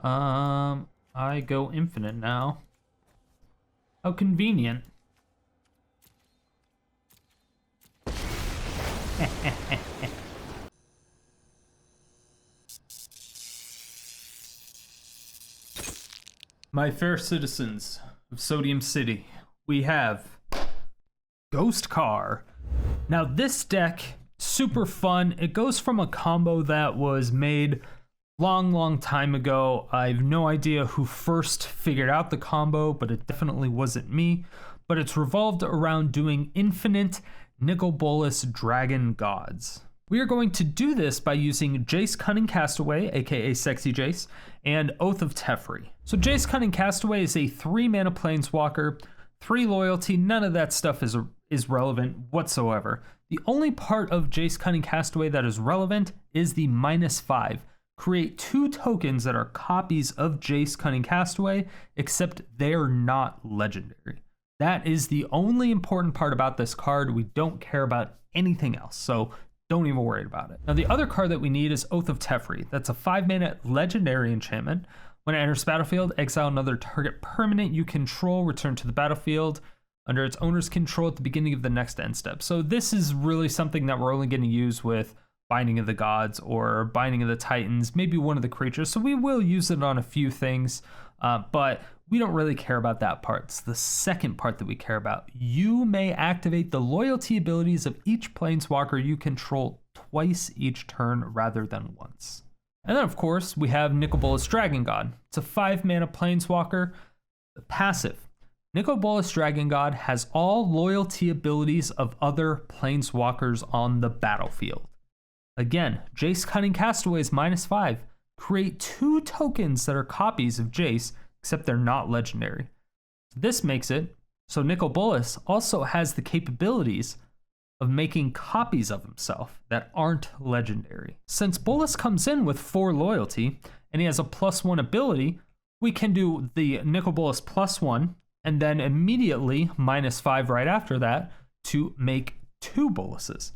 I go infinite now. How convenient. My fair citizens of Sodium City, we have Doomskar. Now this deck, super fun. It goes from a combo that was made long time ago. I have no idea who first figured out the combo, but it definitely wasn't me. But it's revolved around doing infinite Nicol Bolas Dragon Gods. We are going to do this by using Jace, Cunning, Castaway, aka Sexy Jace, and Oath of Teferi. So Jace, Cunning, Castaway is a 3-mana planeswalker, 3 loyalty. None of that stuff is relevant whatsoever. The only part of Jace, Cunning, Castaway that is relevant is the -5. Create 2 tokens that are copies of Jace, Cunning, Castaway, except they're not legendary. That is the only important part about this card. We don't care about anything else, so don't even worry about it. Now the other card that we need is Oath of Teferi. That's a 5-mana legendary enchantment. When it enters battlefield, exile another target permanent you control, return to the battlefield under its owner's control at the beginning of the next end step. So this is really something that we're only going to use with Binding of the Gods or Binding of the Titans, maybe one of the creatures. So we will use it on a few things, but we don't really care about that part. It's the second part that we care about. You may activate the loyalty abilities of each planeswalker you control twice each turn rather than once. And then, of course, we have Nicol Bolas Dragon God. It's a 5-mana planeswalker. The passive. Nicol Bolas Dragon God has all loyalty abilities of other planeswalkers on the battlefield. Again, Jace, Cunning, Castaway is -5. Create 2 tokens that are copies of Jace, except they're not legendary. This makes it so Nicol Bolas also has the capabilities of making copies of himself that aren't legendary. Since Bolas comes in with 4 loyalty and he has a +1 ability, we can do the Nicol Bolas +1 and then immediately -5 right after that to make 2 Bolases.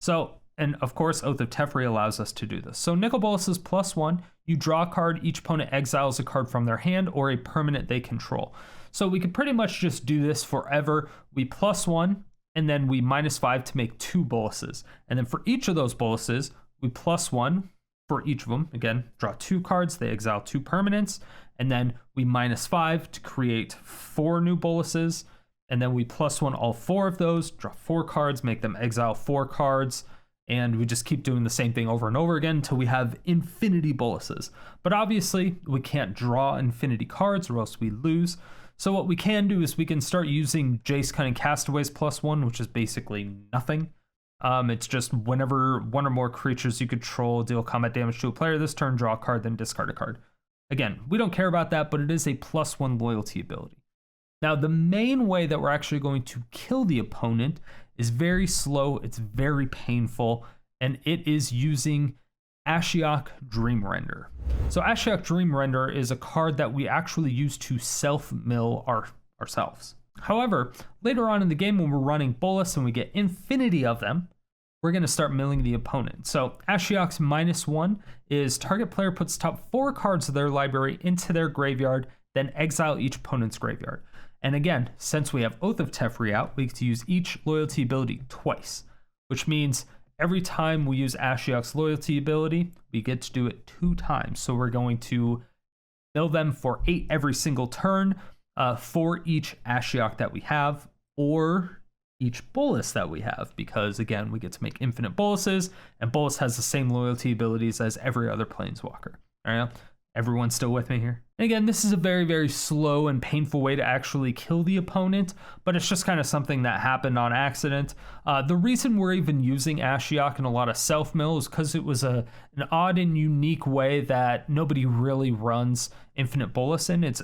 So, and of course, Oath of Teferi allows us to do this. So Nicol Bolas is +1. You draw a card, each opponent exiles a card from their hand or a permanent they control. So we could pretty much just do this forever. We +1, and then we -5 to make 2 Bolases. And then for each of those Bolases, we +1 for each of them. Again, draw 2 cards, they exile 2 permanents, and then we -5 to create 4 new Bolases. And then we +1 all 4 of those, draw 4 cards, make them exile 4 cards. And we just keep doing the same thing over and over again until we have infinity Bolases. But obviously, we can't draw infinity cards or else we lose. So what we can do is we can start using Jace, Cunning, Castaway's +1, which is basically nothing. It's just whenever 1 or more creatures you control deal combat damage to a player this turn, draw a card, then discard a card. Again, we don't care about that, but it is a +1 loyalty ability. Now, the main way that we're actually going to kill the opponent is very slow, it's very painful, and it is using Ashiok Dream Render. So Ashiok Dream Render is a card that we actually use to self-mill ourselves. However, later on in the game when we're running Bolas and we get infinity of them, we're going to start milling the opponent. So Ashiok's -1 is target player puts top 4 cards of their library into their graveyard, then exile each opponent's graveyard. And again, since we have Oath of Teferi out, we get to use each loyalty ability twice, which means every time we use Ashiok's loyalty ability, we get to do it 2 times. So we're going to mill them for 8 every single turn for each Ashiok that we have, or each Bolas that we have, because again, we get to make infinite Bolases, and Bolas has the same loyalty abilities as every other planeswalker. All right, everyone's still with me here? And again, this is a very slow and painful way to actually kill the opponent, but it's just kind of something that happened on accident. The reason we're even using Ashiok in a lot of self-mill is because it was an odd and unique way that nobody really runs Infinite Bolas in. It's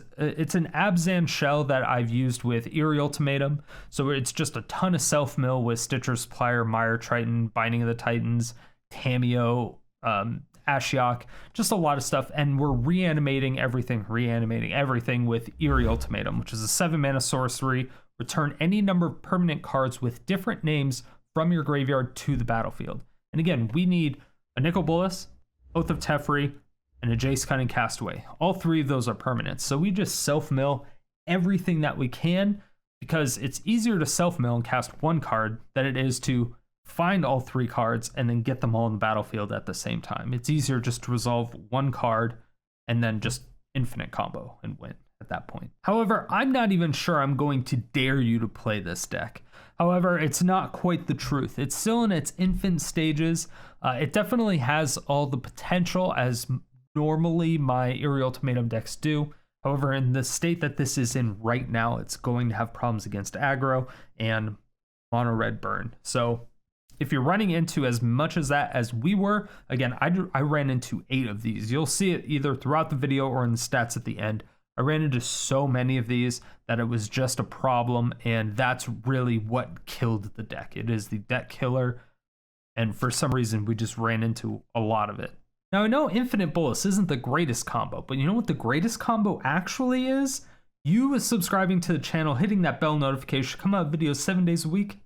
an Abzan shell that I've used with Eerie Ultimatum, so it's just a ton of self-mill with Stitcher, Supplier, Mire Triton, Binding of the Titans, Tamiyo, Ashiok, just a lot of stuff, and we're reanimating everything with Eerie Ultimatum, which is a 7-mana sorcery. Return any number of permanent cards with different names from your graveyard to the battlefield. And again, we need a Nicol Bolas, Oath of Teferi, and a Jace, Cunning, Castaway. All 3 of those are permanent. So we just self-mill everything that we can, because it's easier to self-mill and cast 1 card than it is to find all 3 cards and then get them all in the battlefield at the same time. It's easier just to resolve 1 card and then just infinite combo and win at that point. However, I'm not even sure I'm going to dare you to play this deck. However, it's not quite the truth. It's still in its infant stages. It definitely has all the potential as normally my Eerie Ultimatum decks do. However, in the state that this is in right now, it's going to have problems against aggro and mono red burn. So if you're running into as much as that as we were, again, I ran into 8 of these. You'll see it either throughout the video or in the stats at the end. I ran into so many of these that it was just a problem, and that's really what killed the deck. It is the deck killer, and for some reason, we just ran into a lot of it. Now, I know Infinite Bolas isn't the greatest combo, but you know what the greatest combo actually is? You subscribing to the channel, hitting that bell notification, come out videos 7 days a week.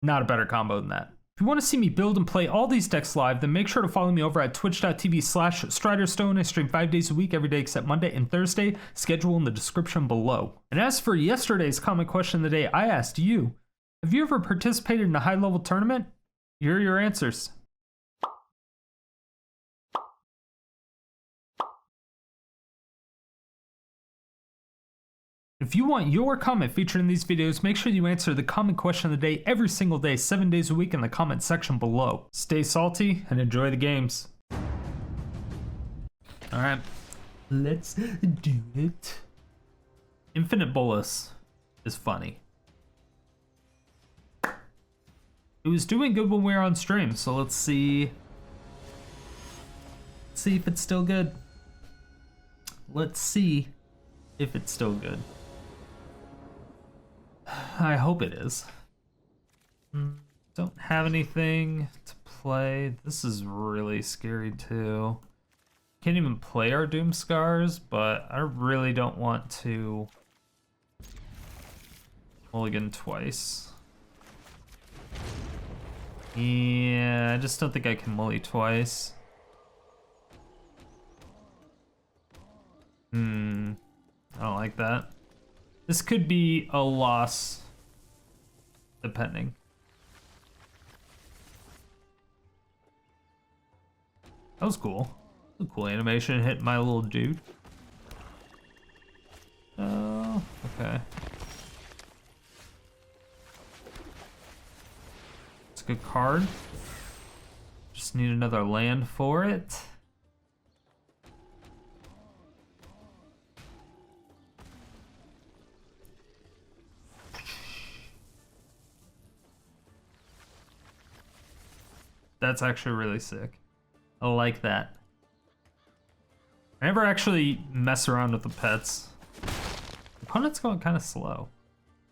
Not a better combo than that. If you want to see me build and play all these decks live, then make sure to follow me over at twitch.tv/StriderStone. I stream 5 days a week, every day except Monday and Thursday. Schedule in the description below. And as for yesterday's comment question of the day, I asked you, have you ever participated in a high-level tournament? Here are your answers. If you want your comment featured in these videos, make sure you answer the comment question of the day every single day, 7 days a week in the comment section below. Stay salty and enjoy the games. All right, let's do it. Infinite Bolas is funny. It was doing good when we were on stream, so let's see. Let's see if it's still good. Let's see if it's still good. I hope it is. Don't have anything to play. This is really scary too. Can't even play our Doomskars, but I really don't want to mulligan twice. Yeah, I just don't think I can mulli twice. I don't like that. This could be a loss, depending. That was cool. A cool animation hit my little dude. Oh, okay. It's a good card. Just need another land for it. That's actually really sick. I like that. I never actually mess around with the pets. Opponent's going kind of slow.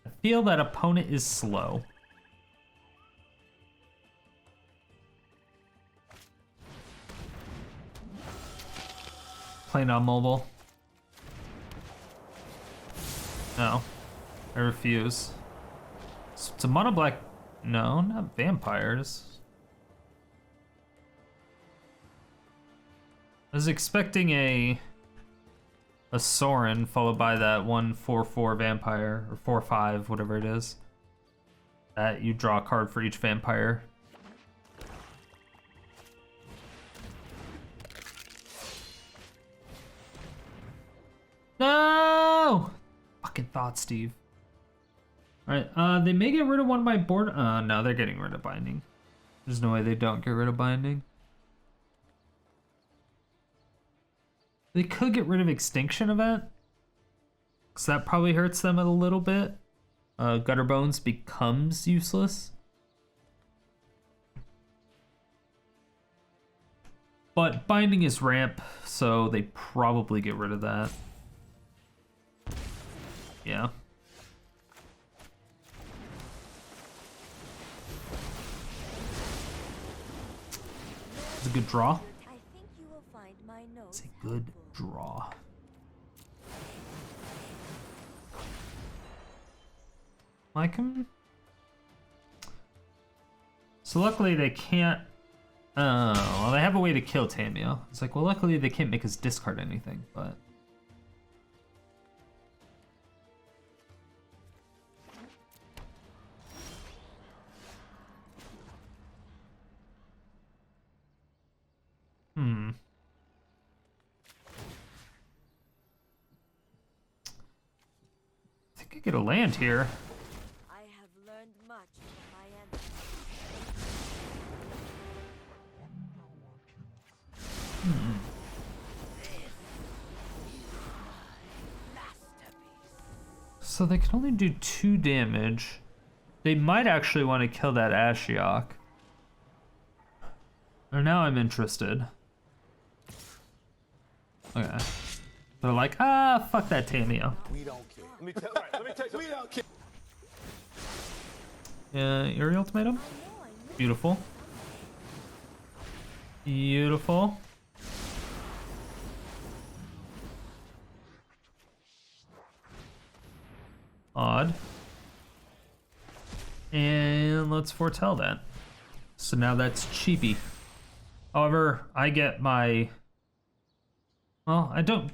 I feel that opponent is slow. Play non-mobile. No. I refuse. It's a mono black. No, not vampires. I was expecting a Sorin followed by that 1/4/4 vampire, or 4/5, whatever it is. That you draw a card for each vampire. No! Fucking thought, Steve. Alright, they may get rid of one of my board. No, they're getting rid of binding. There's no way they don't get rid of binding. They could get rid of Extinction Event, because that probably hurts them a little bit. Gutter Bones becomes useless. But Binding is ramp, so they probably get rid of that. Yeah. It's a good draw. It's a good draw. Like him. So luckily they can't Oh, well, they have a way to kill Tamiyo. It's like, well, luckily they can't make us discard anything, but... I think I get a land here. I have learned much from my enemies. So they can only do 2 damage. They might actually want to kill that Ashiok. Or now I'm interested. Okay. They're like, ah, fuck that Tamiyo. We don't care. Let me tell you. We don't care. Eerie Ultimatum? Beautiful. Beautiful. Odd. And let's foretell that. So now that's cheapy. However, I get my... Well, I don't...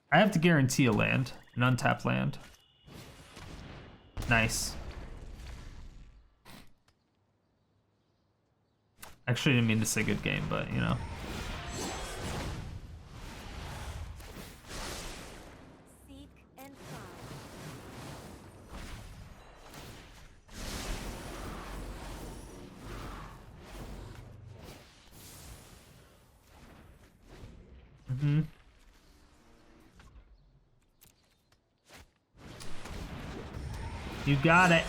I have to guarantee a land. An untapped land. Nice. Actually, I didn't mean to say good game, but, you know. Seek and find. Mm-hmm. You got it.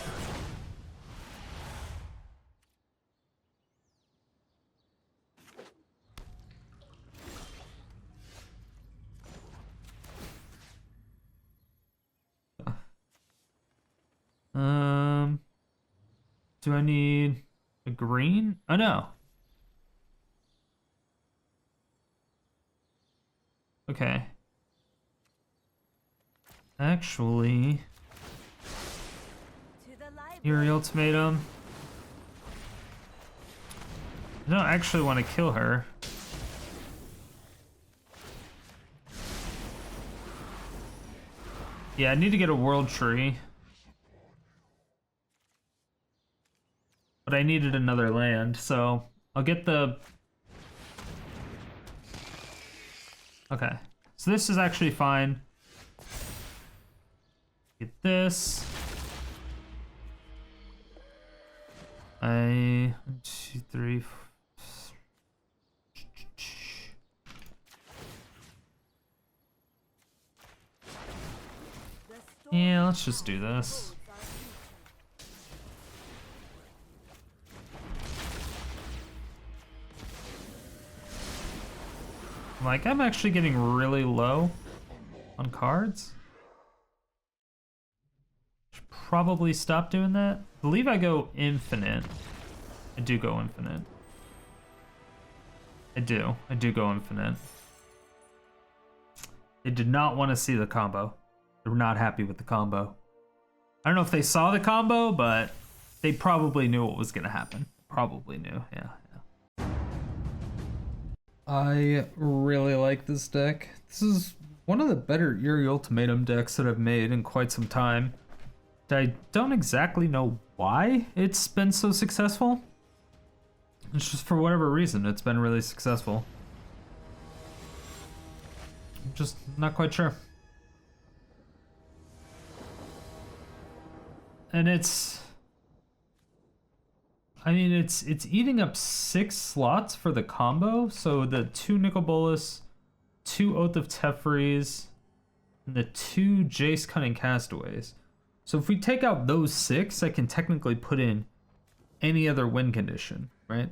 Do I need a green? Oh no. Okay. Actually, To the library. Eerie Ultimatum. I don't actually want to kill her. Yeah, I need to get a world tree. But I needed another land, so I'll get the... Okay, so this is actually fine. Get this. 1, 2, 3, 4. Yeah, let's just do this. Like, I'm actually getting really low on cards. Should probably stop doing that. I believe I go infinite. I do go infinite. I do go infinite. They did not want to see the combo. They were not happy with the combo. I don't know if they saw the combo, but they probably knew what was going to happen. Probably knew, yeah. I really like this deck. This is one of the better Eerie Ultimatum decks that I've made in quite some time. I don't exactly know why it's been so successful. It's just for whatever reason, it's been really successful. I'm just not quite sure. And it's eating up 6 slots for the combo. So the 2 Nicol Bolas, 2 Oath of Teferis, and the 2 Jace Cunning Castaways. So if we take out those 6, I can technically put in any other win condition, right?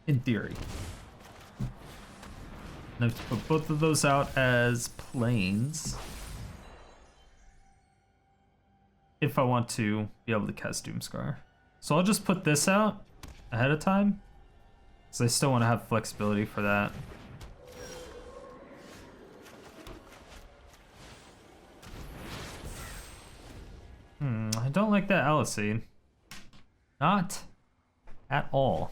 In theory. And I have to put both of those out as planes. If I want to be able to cast Doomskar. So I'll just put this out ahead of time. Because I still want to have flexibility for that. I don't like that Alicine. Not at all.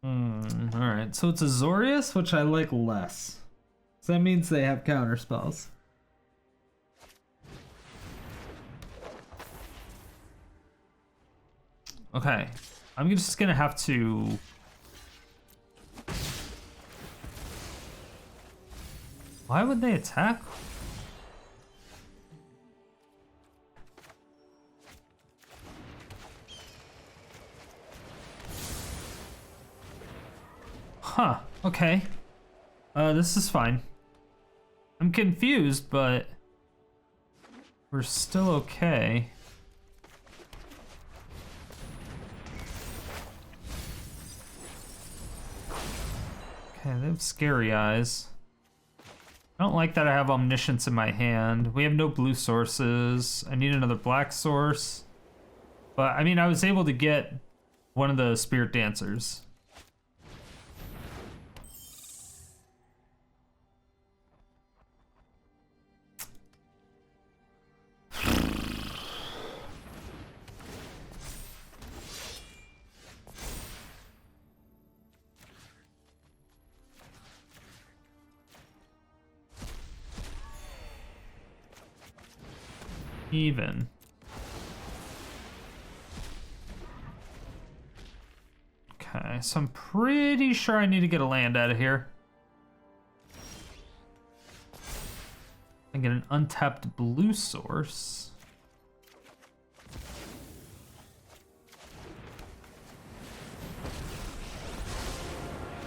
Alright, so it's Azorius, which I like less. So that means they have counter spells. Okay, I'm just gonna have to... Why would they attack? Huh, okay. This is fine. I'm confused, but we're still okay. Okay, they have scary eyes. I don't like that I have Omniscience in my hand. We have no blue sources. I need another black source. But, I mean, I was able to get one of the Spirit Dancers. Even. Okay, so I'm pretty sure I need to get a land out of here. I get an untapped blue source.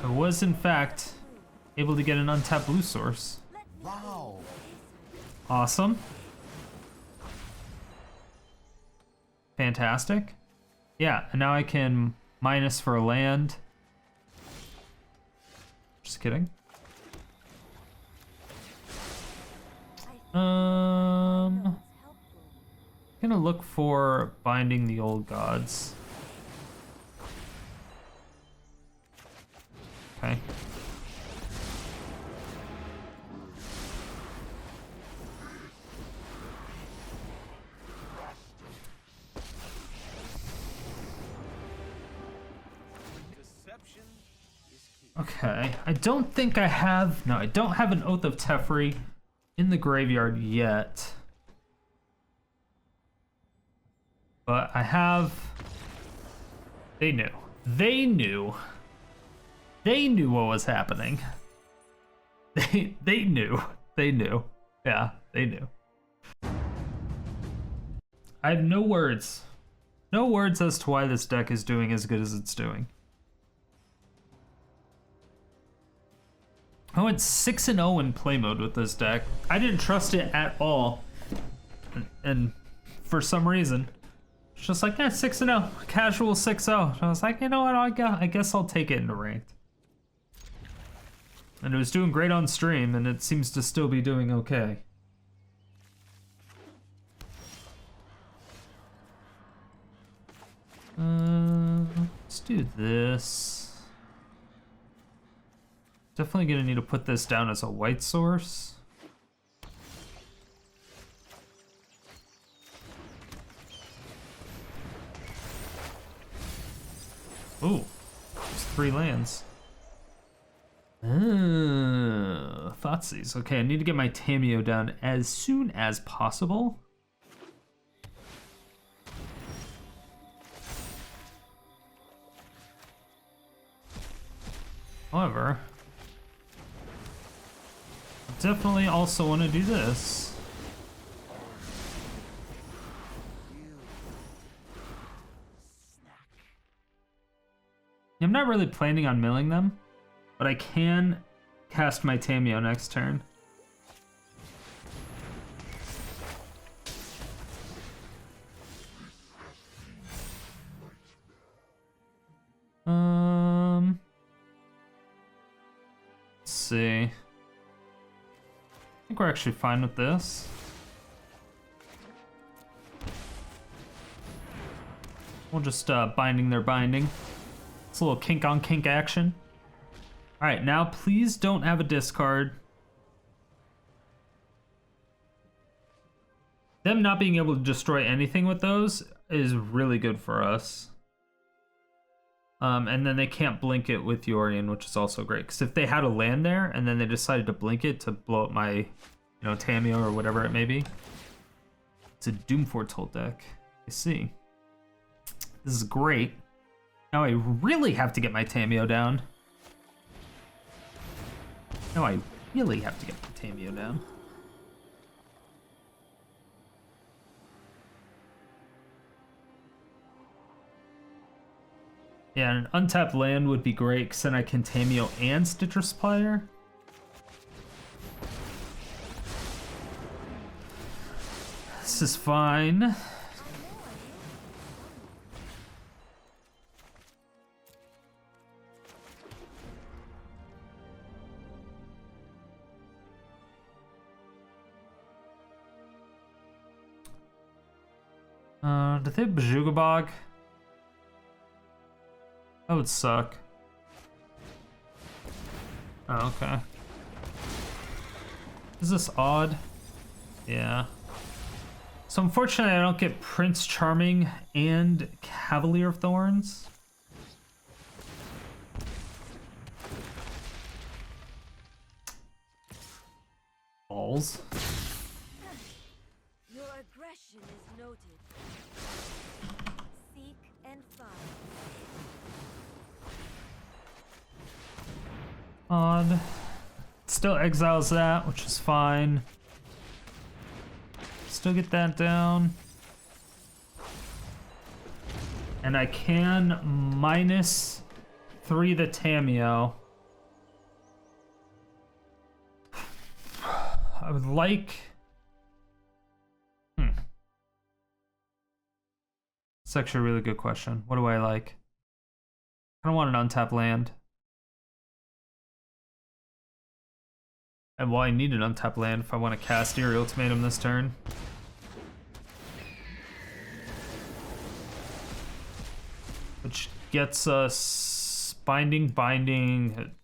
I was, in fact, able to get an untapped blue source. Wow. Awesome. Fantastic. Yeah, and now I can minus for a land. Just kidding. Gonna look for binding the old gods. Okay. Okay, I don't think I have... No, I don't have an Oath of Teferi in the graveyard yet. But I have... They knew. They knew. They knew what was happening. They knew. They knew. Yeah, they knew. I have no words. No words as to why this deck is doing as good as it's doing. I went 6-0 in play mode with this deck. I didn't trust it at all. And for some reason, it's just like, yeah, 6-0. Casual 6-0. I was like, you know what, I guess I'll take it into ranked. And it was doing great on stream, and it seems to still be doing okay. Let's do this. Definitely gonna need to put this down as a white source. Ooh, there's 3 lands. Thoughtseize. Okay, I need to get my Tamiyo down as soon as possible. However, definitely also want to do this. I'm not really planning on milling them, but I can cast my Tamiyo next turn. Let's see. I think we're actually fine with this. We'll just binding their binding. It's a little kink on kink action. All right, now please don't have a discard. them not being able to destroy anything with those is really good for us. And then they can't blink it with Yorion, which is also great. Because if they had a land there and then they decided to blink it to blow up my, Tamiyo or whatever it may be. It's a Doom Foretold deck. I see. This is great. Now I really have to get my Tamiyo down. Now I really have to get my Tamiyo down. Yeah, an untapped land would be great, because then I can Tamiyo and Stitcher Supplier. This is fine. Did they have Bajuga Bog? That would suck. Oh, okay. Is this odd? Yeah. So unfortunately I don't get Prince Charming and Cavalier of Thorns. Balls. Your aggression is noted. Seek and find. Odd. Still exiles that, which is fine. Still get that down. And I can -3 the Tamiyo. I would like... It's actually a really good question. What do I like? I don't want an untapped land. And well, I need an untapped land if I want to cast Eerie Ultimatum this turn. Which gets us binding.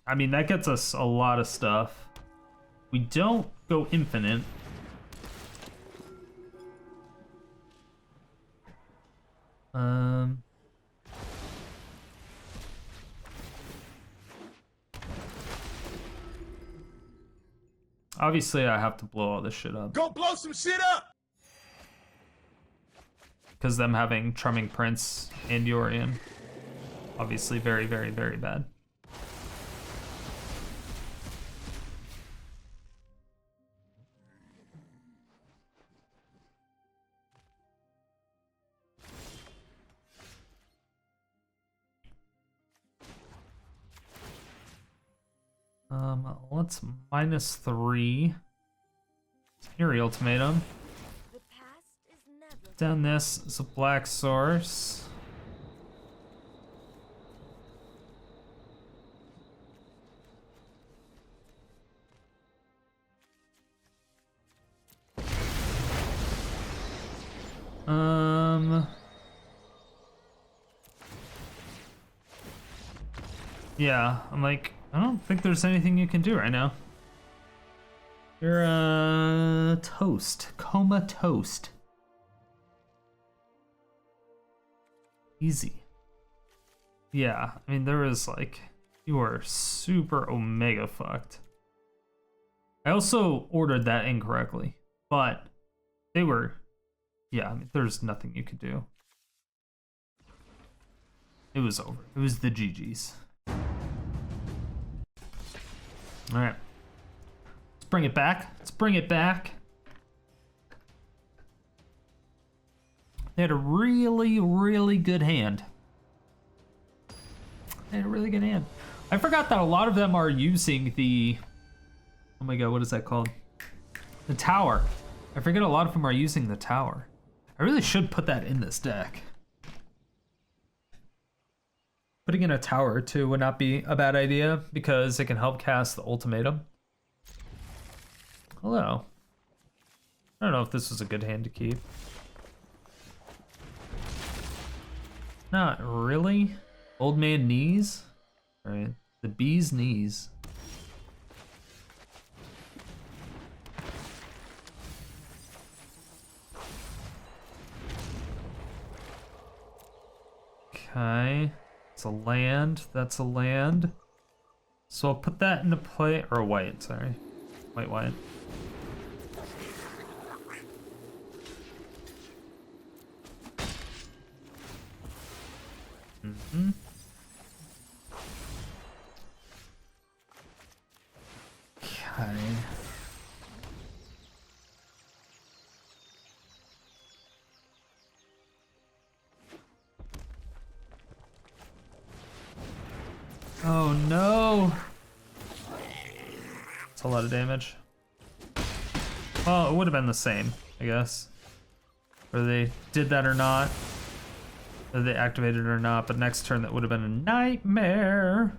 I mean, that gets us a lot of stuff. We don't go infinite. Obviously, I have to blow all this shit up. Go blow some shit up! Because them having Trumming Prince and Yorion. Obviously very, very, very bad. Let's -3. Eerie Ultimatum. The past is never Down this is a black source. Yeah, I'm like, I don't think there's anything you can do right now. You're toast. Coma toast. Easy. Yeah, I mean, there is like, you are super omega fucked. I also ordered that incorrectly, but they were, yeah, I mean, there's nothing you could do. It was over. It was the GG's. All right. Let's bring it back. Let's bring it back. They had a really, really good hand. They had a really good hand. I forgot that a lot of them are using the... Oh my god, what is that called? The tower. I forget a lot of them are using the tower. I really should put that in this deck. Putting in a tower too would not be a bad idea because it can help cast the ultimatum. Hello. I don't know if this was a good hand to keep. Not really. Old man knees? Alright. The bee's knees. Okay. It's a land. That's a land. So I'll put that into play. Or white, sorry. White. Mm-hmm. Okay. Oh no! That's a lot of damage. Well, it would have been the same, I guess. Whether they did that or not. Whether they activated it or not, but next turn that would have been a nightmare.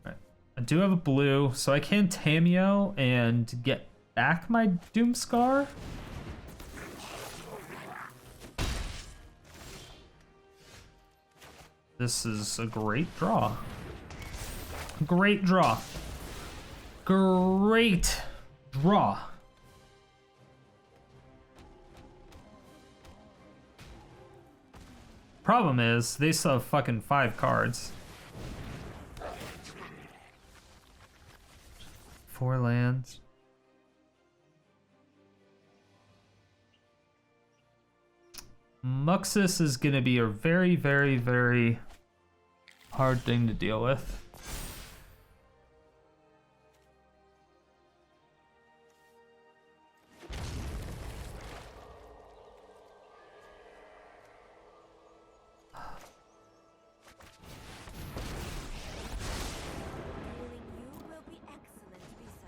Alright. I do have a blue, so I can Tamiyo and get back my Doomskar. This is a great draw. Great draw. Great draw. Problem is, they still have fucking 5 cards. 4 lands. Muxus is gonna be a very, very, very hard thing to deal with.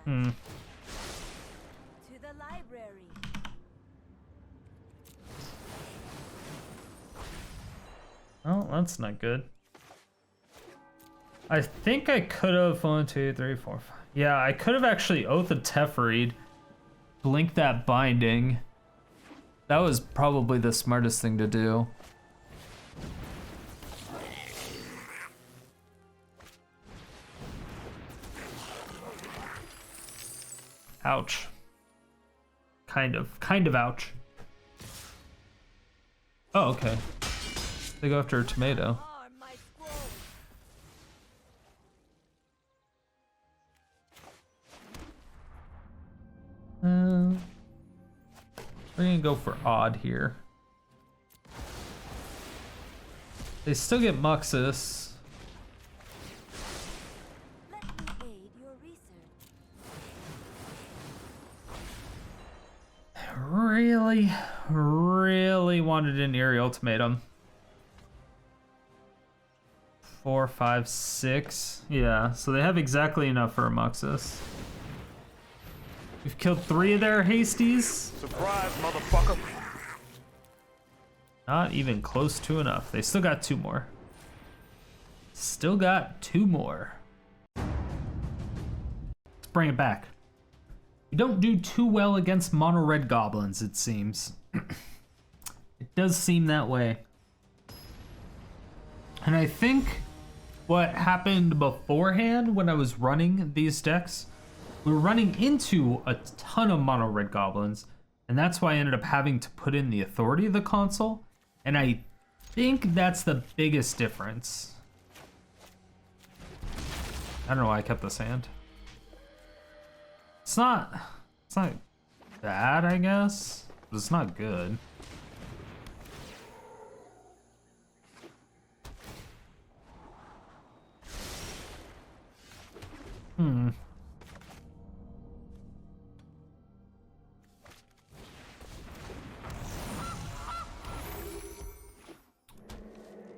To the library. Oh, that's not good. I think I could have 1, 2, 3, 4, 5. Yeah, I could have actually Oath of Teferi, blink that binding. That was probably the smartest thing to do. Ouch. Kind of ouch. Oh, okay. They go after a tomato. We're gonna go for odd here. They still get Muxus. Let me aid your research. Really wanted an Eerie Ultimatum. 4, 5, 6. Yeah, so they have exactly enough for a Muxus. We've killed 3 of their hasties. Surprise, motherfucker. Not even close to enough. They still got 2 more. Still got 2 more. Let's bring it back. We don't do too well against mono red goblins, it seems. It does seem that way. And I think what happened beforehand when I was running these decks, we were running into a ton of mono red goblins, and that's why I ended up having to put in the authority of the console, and I think that's the biggest difference. I don't know why I kept this hand. It's not bad, I guess, but it's not good.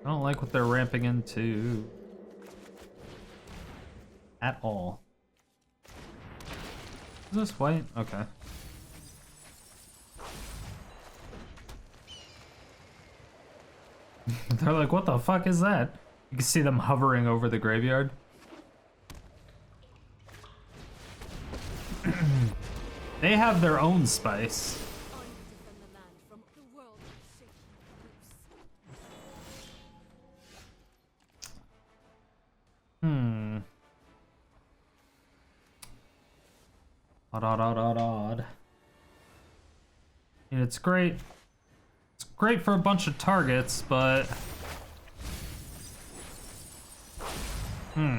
I don't like what they're ramping into at all. Is this white? Okay. They're like, what the fuck is that? You can see them hovering over the graveyard. They have their own spice. Odd. And it's great. It's great for a bunch of targets, but Hmm.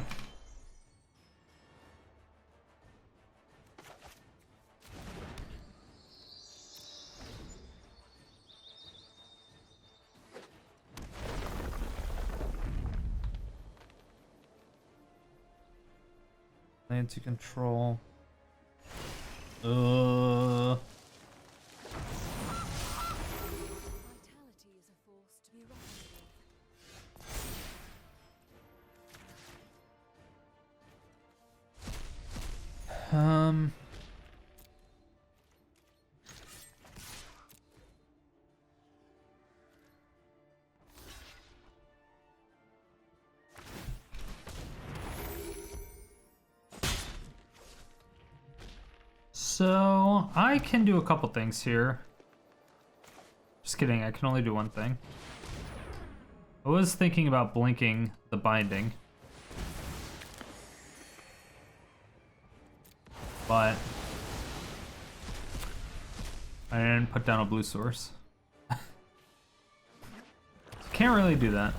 Land to control. Vitality is a force to be reckoned with. So I can do a couple things here. Just kidding, I can only do one thing. I was thinking about blinking the binding, but I didn't put down a blue source. Can't really do that.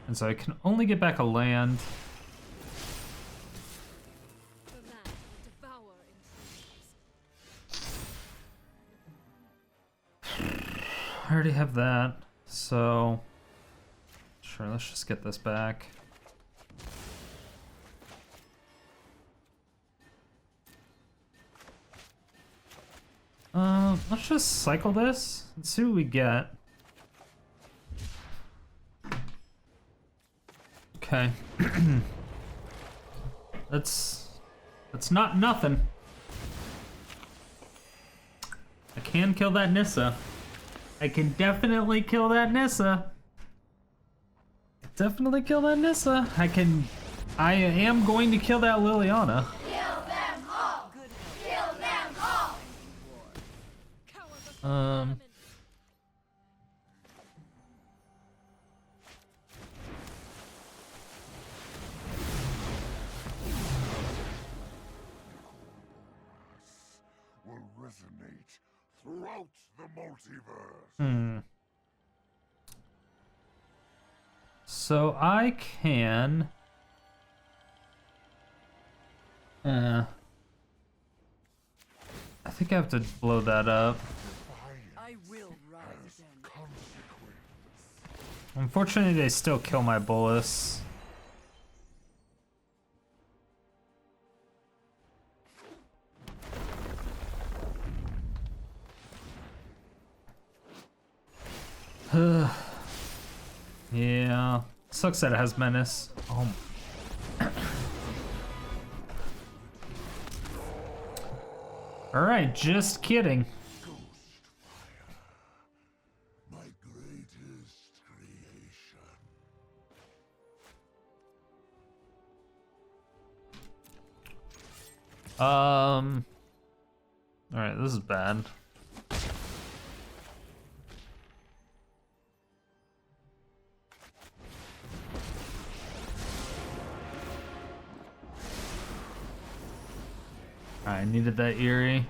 And so I can only get back a land. The land will devour intruders. I already have that, so sure, let's just get this back. Let's just cycle this and see what we get. Okay. That's not nothing. I can kill that Nissa. I can definitely kill that Nissa. Definitely kill that Nissa. I am going to kill that Liliana. Kill them all! Kill them all! Will resonate throughout the multiverse. So I can... I think I have to blow that up. I will rise again. Unfortunately, they still kill my Bolas. Yeah. Sucks that it has menace. Oh. Alright, just kidding. My greatest creation. Alright, this is bad. I needed that Eerie.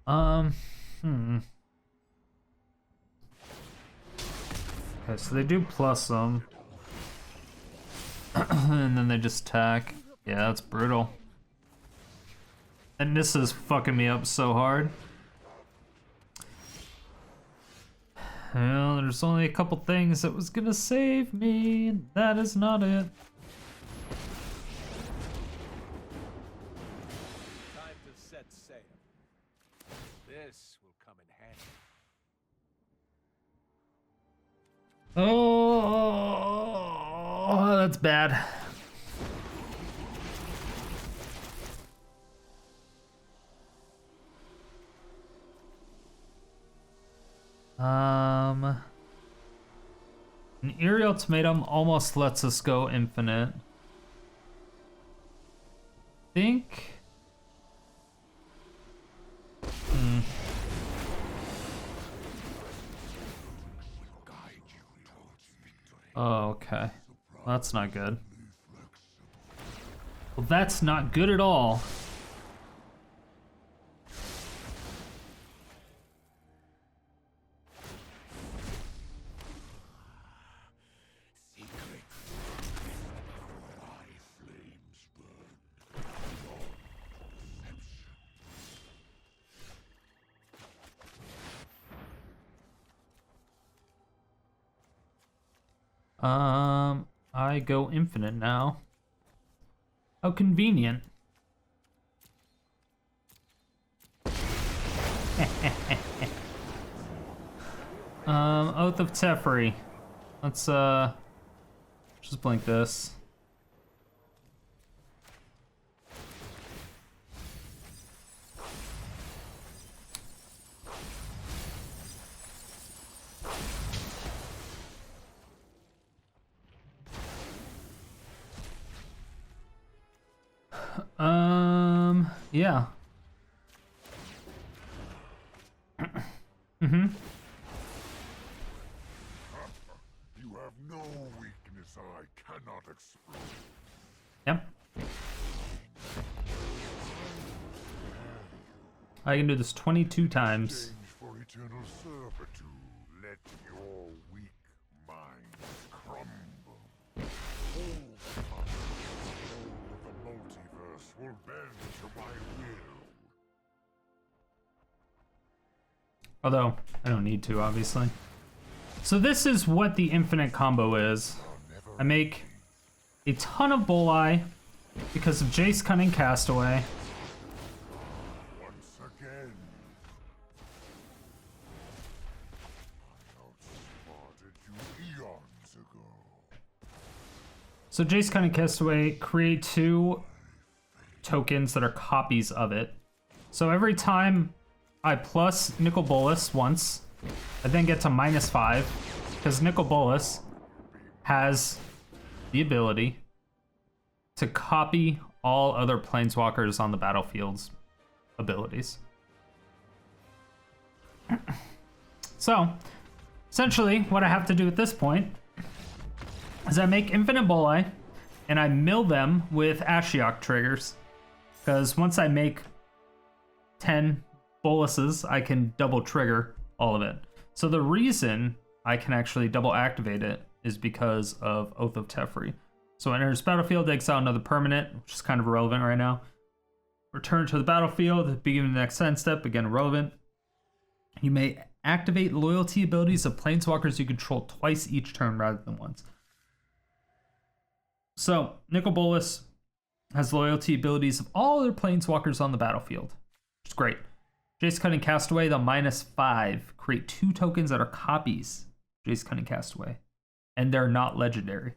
Okay, so they do plus them. And then they just attack. Yeah, that's brutal. And this is fucking me up so hard. Well, there's only a couple things that was gonna save me, and that is not it. Time to set sail. This will come in handy. Oh, that's bad. An Eerie Ultimatum almost lets us go infinite. Think. Oh, okay. Well, that's not good. Well, that's not good at all. I go infinite now. How convenient. Oath of Teferi. Let's just blink this. Yeah. Mm-hmm. You have no weakness I cannot exploit. Yep. I can do this 22 times. Change for eternal servitude. Let your weak mind crumble. All the multiverse will bend to my will. Although, I don't need to, obviously. So this is what the infinite combo is. I make a ton of Boli because of Jace, Cunning, Castaway. Once again, I outsmarted you eons ago. So Jace, Cunning, Castaway create 2 tokens that are copies of it. So every time I plus Nicol Bolas once, I then get to -5, because Nicol Bolas has the ability to copy all other planeswalkers on the battlefield's abilities. So, essentially, what I have to do at this point is I make infinite Boli, and I mill them with Ashiok triggers, because once I make 10 Boluses, I can double trigger all of it. So the reason I can actually double activate it is because of Oath of Teferi. So enters battlefield, exile another permanent, which is kind of irrelevant right now. Return to the battlefield, at the beginning of the next end step, again irrelevant. You may activate loyalty abilities of planeswalkers you control twice each turn rather than once. So Nicol Bolas has loyalty abilities of all other planeswalkers on the battlefield, which is great. Jace, Cunning, Castaway, the -5. Create 2 tokens that are copies of Jace, Cunning, Castaway. And they're not legendary.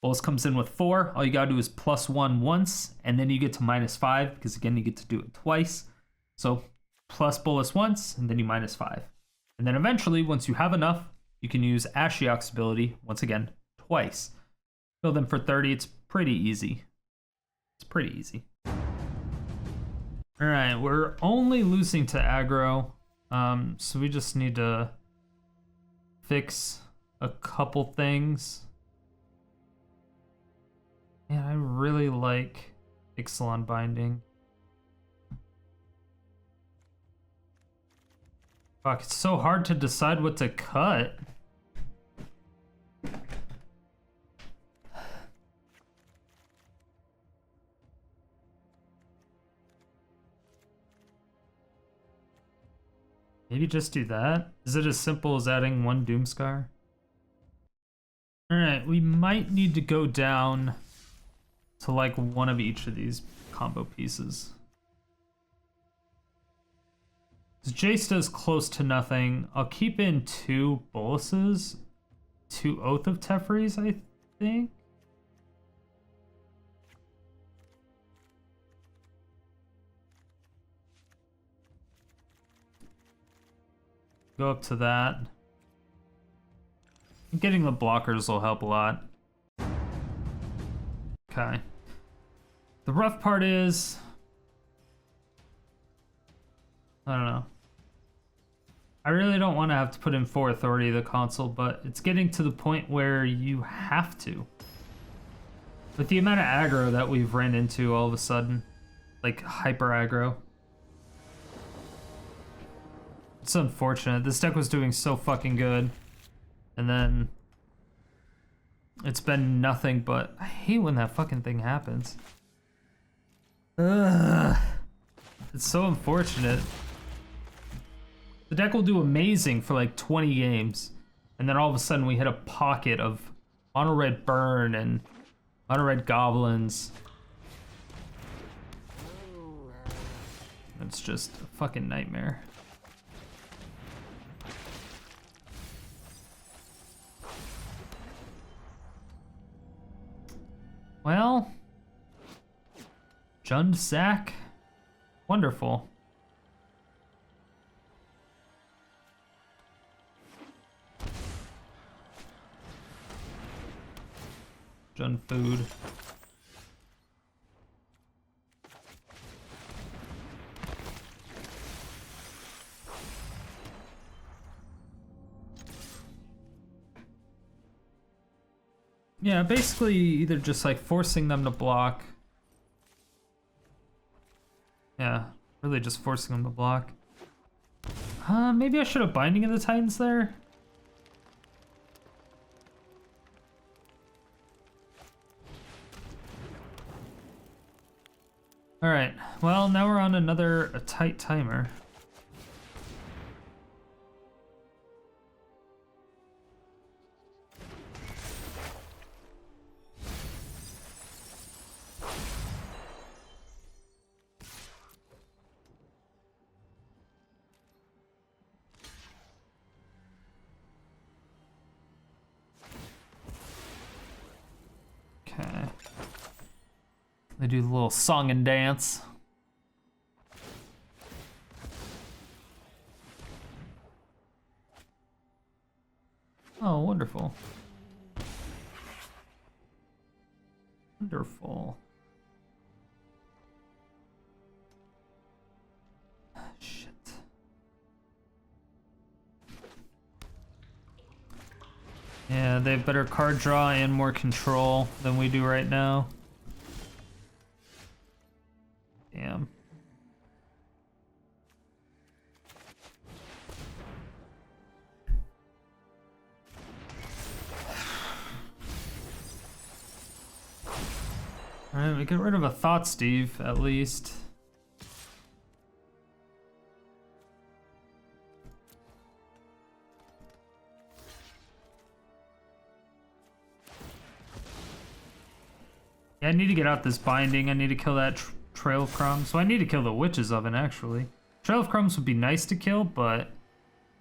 Bolas comes in with 4. All you gotta do is +1 once, and then you get to -5, because again, you get to do it twice. So plus Bolas once, and then you -5. And then eventually, once you have enough, you can use Ashiok's ability, once again, twice. Build them for 30, it's pretty easy. It's pretty easy. Alright, we're only losing to aggro, so we just need to fix a couple things. Man, I really like Ixalan Binding. Fuck, it's so hard to decide what to cut. Maybe just do that? Is it as simple as adding 1 Doomskar? Alright, we might need to go down to like one of each of these combo pieces. Jace does close to nothing. I'll keep in 2 Boluses, 2 Oath of Teferis, I think. Go up to that. Getting the blockers will help a lot. Okay. The rough part is, I don't know. I really don't want to have to put in 4 Authority of the console, but it's getting to the point where you have to. With the amount of aggro that we've ran into all of a sudden, like hyper aggro. It's unfortunate. This deck was doing so fucking good. And then it's been nothing but, I hate when that fucking thing happens. Ugh. It's so unfortunate. The deck will do amazing for like 20 games. And then all of a sudden we hit a pocket of mono red burn and mono red goblins. It's just a fucking nightmare. Well, Jund Sack, wonderful. Jund food. Yeah, basically either just like forcing them to block. Yeah, really just forcing them to block. Maybe I should have Binding of the Titans there. Alright, well now we're on a tight timer. They do the little song and dance. Oh, wonderful. Wonderful. Shit. Yeah, they have better card draw and more control than we do right now. Damn. Alright, we get rid of a Thought Steve, at least. Yeah, I need to get out this Binding. I need to kill that Trail of Crumbs. So I need to kill the Witch's Oven, actually. Trail of Crumbs would be nice to kill, but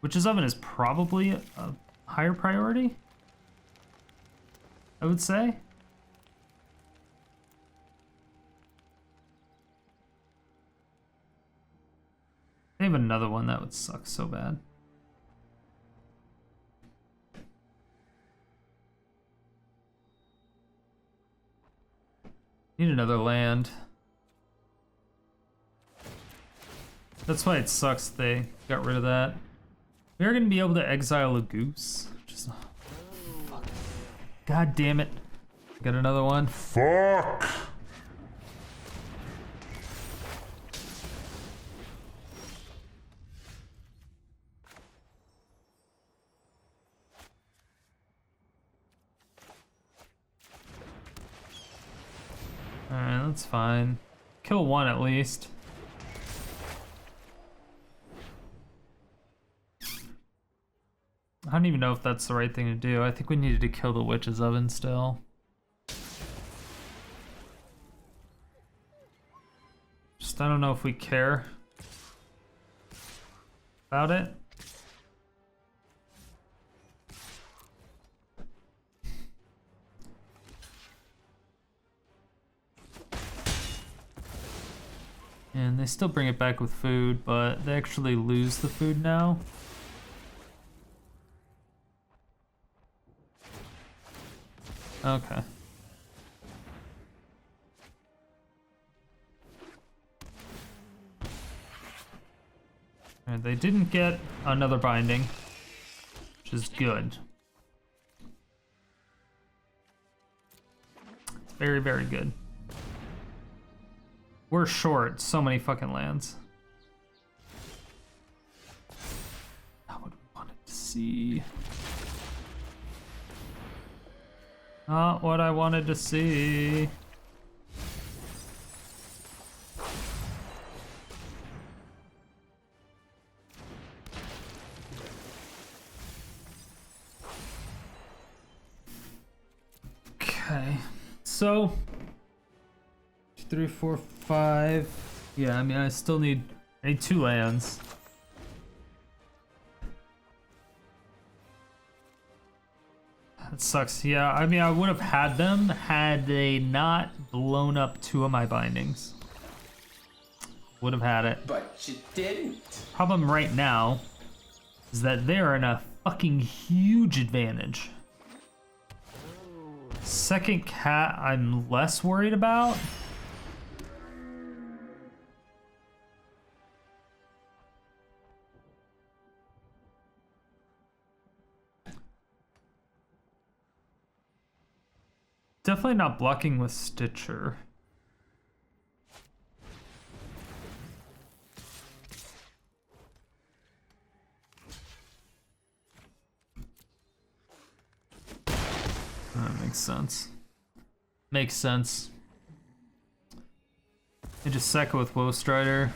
Witch's Oven is probably a higher priority, I would say. They have another one that would suck so bad. Need another land. That's why it sucks they got rid of that. We are gonna be able to exile a goose. Just, fuck. God damn it. Got another one. Fuck! Alright, that's fine. Kill one at least. I don't even know if that's the right thing to do. I think we needed to kill the Witch's Oven still. Just I don't know if we care about it. And they still bring it back with food, but they actually lose the food now. Okay. And they didn't get another Binding, which is good. Very, very good. We're short so many fucking lands. Not what we wanted to see. Not what I wanted to see. Okay, so 3, 4, 5. Yeah, I mean, I need 2 lands. That sucks. Yeah, I mean, I would have had them had they not blown up 2 of my bindings. Would have had it. But you didn't. Problem right now is that they're in a fucking huge advantage. Second cat, I'm less worried about. Definitely not blocking with Stitcher. That makes sense. Makes sense. I just second with Woe Strider.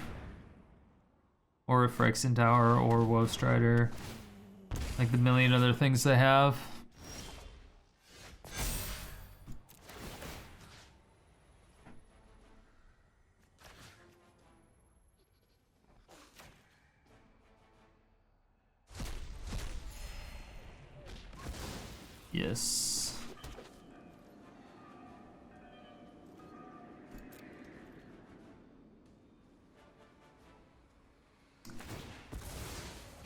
Or a Phyrexian Tower or Woe Strider. Like the million other things they have. Yes.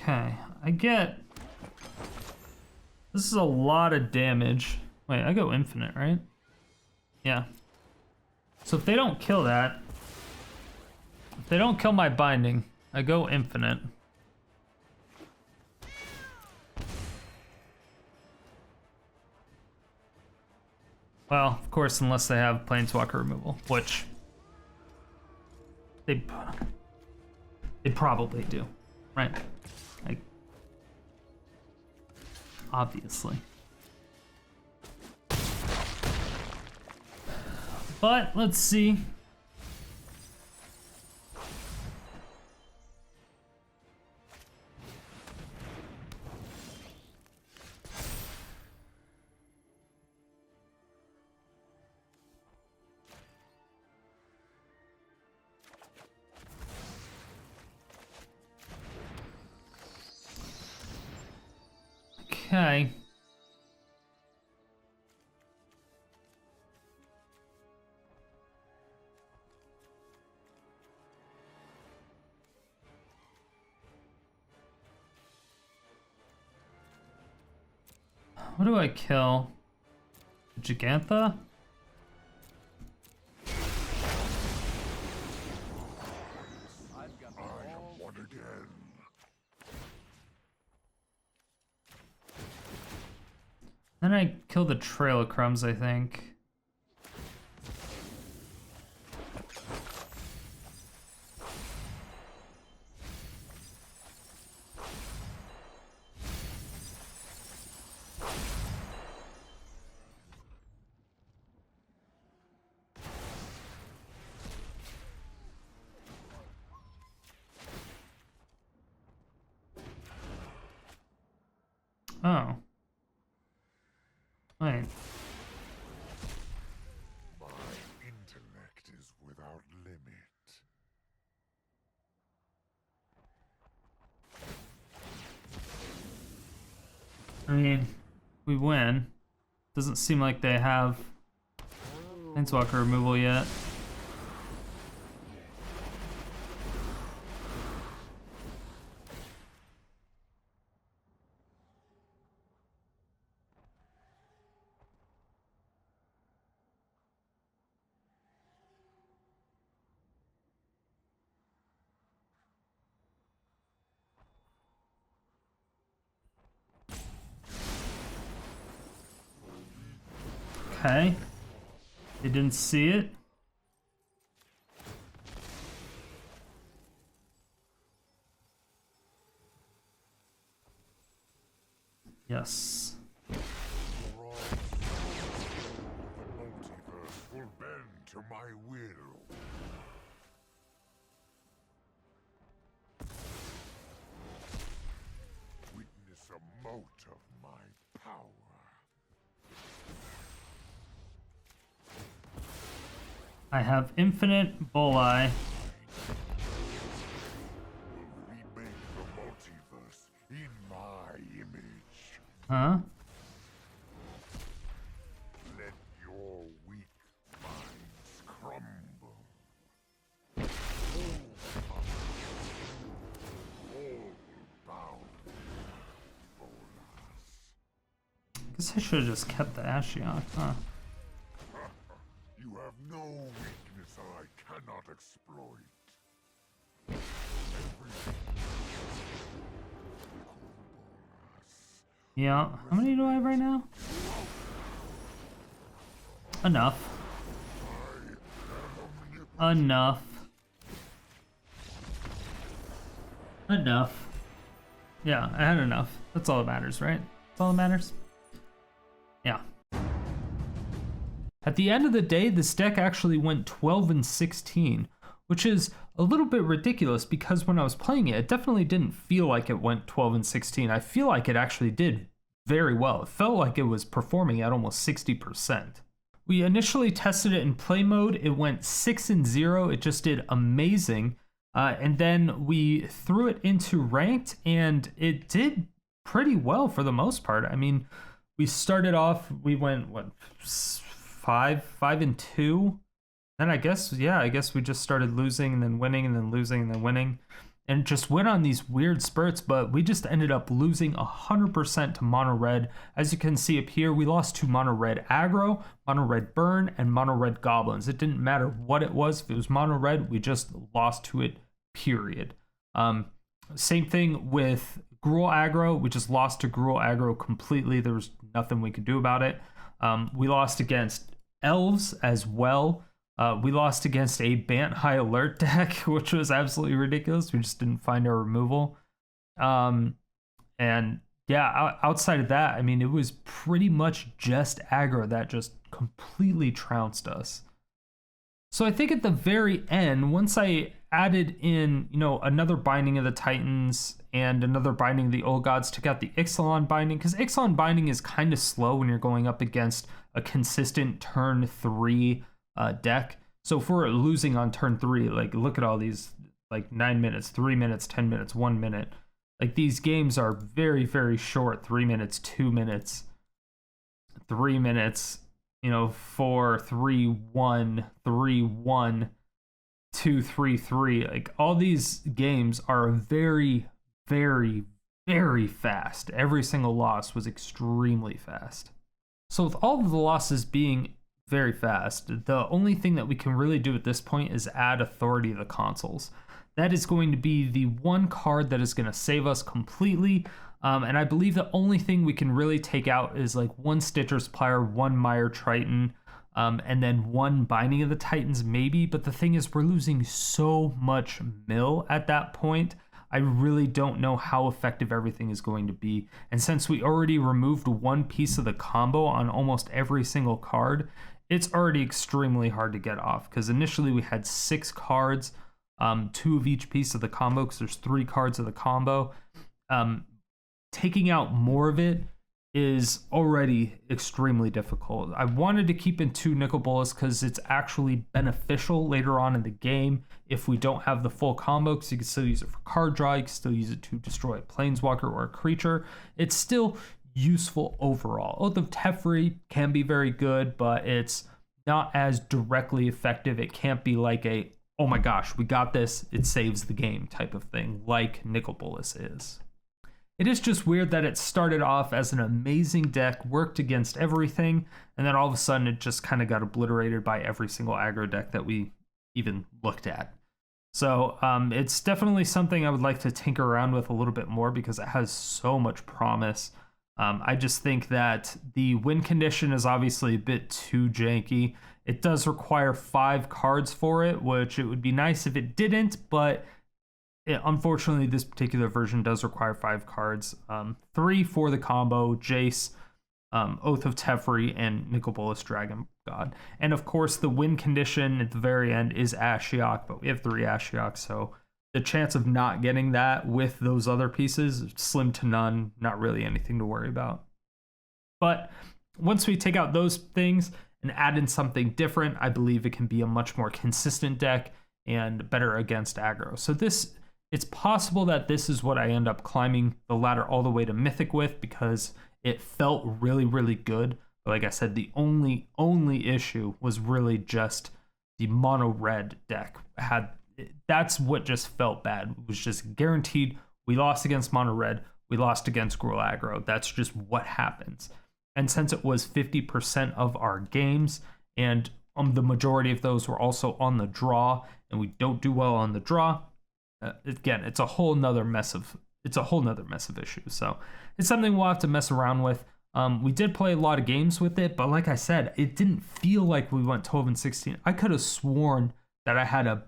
Okay, I get... This is a lot of damage. Wait, I go infinite, right? Yeah. So if they don't kill that... If they don't kill my binding, I go infinite. Well, of course, unless they have Planeswalker removal, which they probably do, right? Like, obviously. But let's see. Okay. What do I kill? Gigantha? I am one again. Then I kill the Trail of Crumbs, I think. Oh. Wait. My intellect is without limit. I mean, we win. Doesn't seem like they have Planeswalker removal yet. Okay. They didn't see it. Yes. The multiverse will bend to my will. Witness a mote of my power. I have infinite Boli. Will remake the multiverse in my image. Huh? Let your weak minds crumble. All bound, Bolas. Guess I should have just kept the Ashiok, huh? You have no weakness I cannot exploit. Yeah. How many do I have right now? Enough. Enough. Enough. Yeah, I had enough. That's all that matters, right? That's all that matters. Yeah. At the end of the day, this deck actually went 12 and 16, which is a little bit ridiculous because when I was playing it, it definitely didn't feel like it went 12 and 16. I feel like it actually did very well. It felt like it was performing at almost 60%. We initially tested it in play mode. It went 6 and 0. It just did amazing. And then we threw it into ranked and it did pretty well for the most part. I mean, we started off, we went, what, 5 and 2. And I guess we just started losing and then winning and then losing and then winning. And just went on these weird spurts, but we just ended up losing 100% to mono red. As you can see up here, we lost to mono red aggro, mono red burn, and mono red goblins. It didn't matter what it was. If it was mono red, we just lost to it, period. Same thing with Gruul aggro. We just lost to Gruul aggro completely. There was nothing we could do about it. We lost against elves as well. We lost against a Bant High Alert deck, which was absolutely ridiculous. We just didn't find our removal. And yeah, outside of that, I mean, it was pretty much just aggro that just completely trounced us. So I think at the very end, once I added in, another Binding of the Titans and another Binding of the Old Gods, took out the Ixalan Binding, because Ixalan Binding is kind of slow when you're going up against a consistent turn 3 deck. So if we're losing on turn 3, like look at all these, like 9 minutes, 3 minutes, 10 minutes, 1 minute. Like these games are very, very short. 3 minutes, 2 minutes, 3 minutes, 4, 3, 1, 3, 1, 2, 3, 3. Like all these games are very, very, very fast. Every single loss was extremely fast. So with all of the losses being very fast, the only thing that we can really do at this point is add Authority to the consoles. That is going to be the one card that is going to save us completely. And I believe the only thing we can really take out is like 1 Stitcher Supplier, 1 Mire Triton, and then 1 Binding of the Titans maybe. But the thing is, we're losing so much mill at that point. I really don't know how effective everything is going to be. And since we already removed 1 piece of the combo on almost every single card, it's already extremely hard to get off. Because initially we had 6 cards, 2 of each piece of the combo, because there's 3 cards of the combo. Taking out more of it is already extremely difficult. I wanted to keep in 2 Nicol Bolas because it's actually beneficial later on in the game if we don't have the full combo, because you can still use it for card draw, you can still use it to destroy a planeswalker or a creature. It's still useful overall. Oath of Teferi can be very good, but it's not as directly effective. It can't be like a, oh my gosh, we got this, it saves the game type of thing like Nicol Bolas is. It is just weird that it started off as an amazing deck, worked against everything, and then all of a sudden it just kind of got obliterated by every single aggro deck that we even looked at. So it's definitely something I would like to tinker around with a little bit more because it has so much promise. I just think that the win condition is obviously a bit too janky. It does require 5 cards for it, which it would be nice if it didn't, but unfortunately, this particular version does require 5 cards. 3 for the combo, Jace, Oath of Teferi, and Nicol Bolas Dragon God. And of course, the win condition at the very end is Ashiok, but we have 3 Ashiok, so the chance of not getting that with those other pieces is slim to none, not really anything to worry about. But once we take out those things, and add in something different, I believe it can be a much more consistent deck and better against aggro. So it's possible that this is what I end up climbing the ladder all the way to Mythic with, because it felt really, really good. But like I said, the only issue was really just the mono red deck. That's what just felt bad. It was just guaranteed we lost against mono red, we lost against Gruul aggro. That's just what happens. And since it was 50% of our games, and the majority of those were also on the draw, and we don't do well on the draw, again, it's a whole nother mess of issues. So it's something we'll have to mess around with. We did play a lot of games with it, but like I said, it didn't feel like we went 12-16. I could have sworn that I had a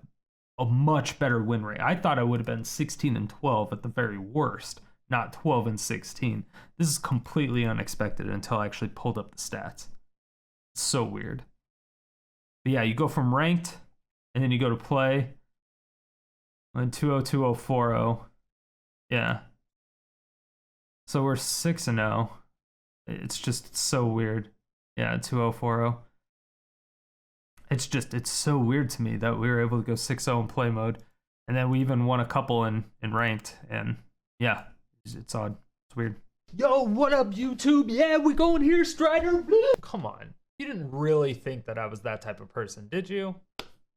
much better win rate. I thought I would have been 16-12 at the very worst, not 12-16. This is completely unexpected until I actually pulled up the stats. It's so weird. But yeah, you go from ranked, and then you go to play. 2-0, 2-0, 4-0. Yeah. So we're 6-0. It's so weird. Yeah, 2-0, 4-0. It's so weird to me that we were able to go 6-0 in play mode. And then we even won a couple in ranked. And yeah, it's odd. It's weird. Yo, what up, YouTube? Yeah, we going here, Strider. Come on. You didn't really think that I was that type of person, did you?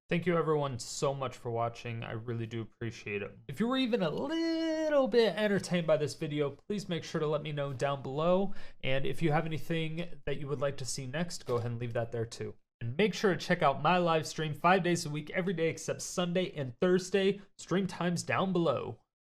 Thank you everyone so much for watching. I really do appreciate it. If you were even a little bit entertained by this video, please make sure to let me know down below. And if you have anything that you would like to see next, go ahead and leave that there too. And make sure to check out my live stream 5 days a week, every day except Sunday and Thursday. Stream times down below.